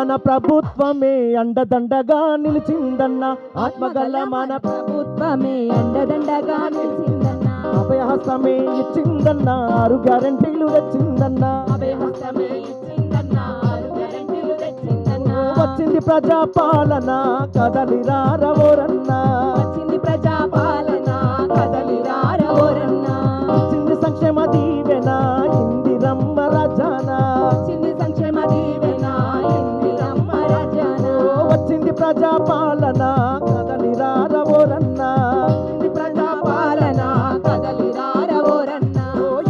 మన ప్రభుత్వమే అండదండగా నిలిచిందన్న ఆత్మగల మన ప్రభుత్వమే అండదండగా నిలిచిందన్న అభయహస్తమే ఇచ్చిందన్న 6 గ్యారెంటీలు తెచ్చిందన్న అభయహస్తమే ఇచ్చిందన్న 6 గ్యారెంటీలు తెచ్చిందన్న వచ్చింది ప్రజాపాలన కదలిరారవోరన్న వచ్చింది ప్రజాపాలన కదలిరారవోరన్న వచ్చింది సంక్షేమ దీవెన ఇందిరమ్మ రాజాన వచ్చింది సంక్షేమ దీవెన ఇందిరమ్మ రాజాన వచ్చింది ప్రజాపాలన కదలిరారవోరన్న వచ్చింది ప్రజాపాలన కదలిరారవోరన్న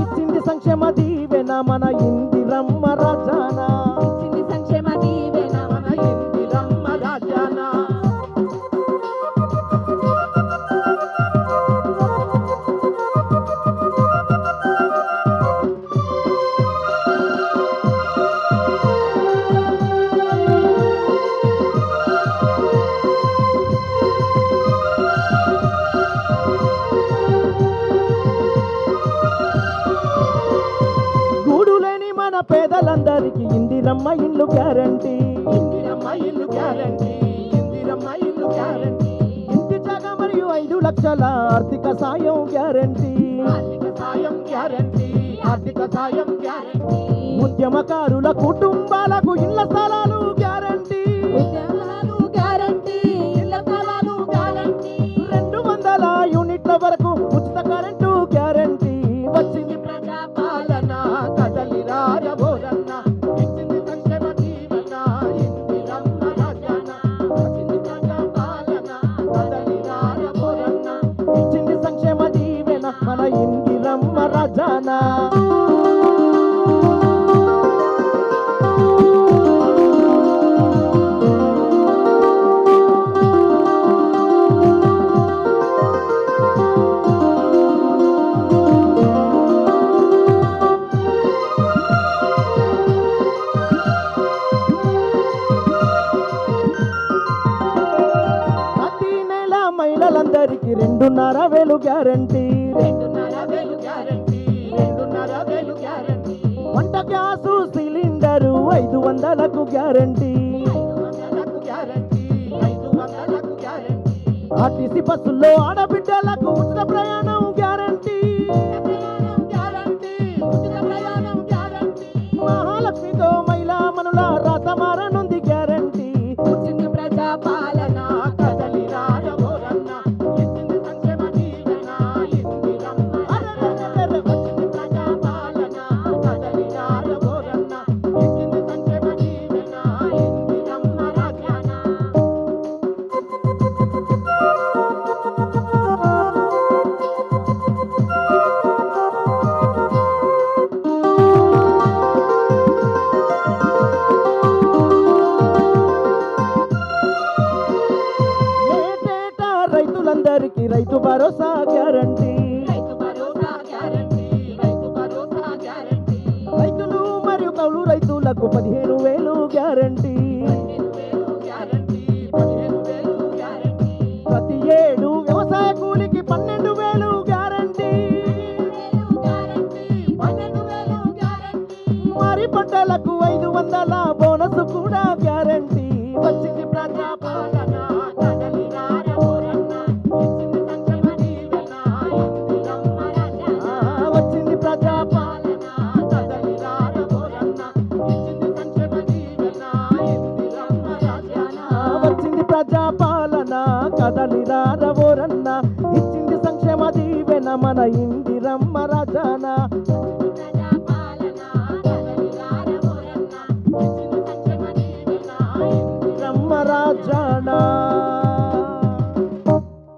ఇచ్చింది సంక్షేమ దీవెన మన ఇందిరమ్మ రాజాన ఇచ్చింది సంక్షేమ దీవెన మన ఇందిరమ్మ రాజాన పేదలందరికీ ఇందిరమ్మ ఇల్లు గ్యారంటీ ఇందిరమ్మ ఇల్లు గ్యారంటీ ఇందిరమ్మ ఇల్లు గ్యారంటీ ఇంటి జాగా మరియు 5 లక్షల ఆర్థిక సాయం గ్యారంటీ ఆర్థిక సాయం గ్యారంటీ ఆర్థిక సాయం గ్యారంటీ ఉద్యమకారుల కుటుంబాలకు ఇళ్ల స్థలాలు గ్యారంటీ ఉద్యమాలు గ్యారంటీ ఇళ్ల స్థలాలు గ్యారంటీ 200 యూనిట్ల వరకు ఉచిత కరెంటు గ్యారంటీ వచ్చింది ప్రజాపాలన కదలిరారవోరన్న ఇచ్చింది సంక్షేమ దీవెన ఇందిరమ్మ రాజాన వచ్చింది ప్రజాపాలన కదలిరారవోరన్న ఇచ్చింది సంక్షేమ దీవెన మన ఇందిరమ్మ రాజాన మహిళలందరికీ 2,500 గ్యారంటీ 2,500 గ్యారంటీ 2,500 గ్యారంటీ వంట గ్యాసు సిలిండరు 500కు గ్యారంటీ 500కు గ్యారంటీ 500కు గ్యారంటీ ఆర్టీసీ బస్సుల్లో ఆడబిడ్డలకు ఉచిత ప్రయాణం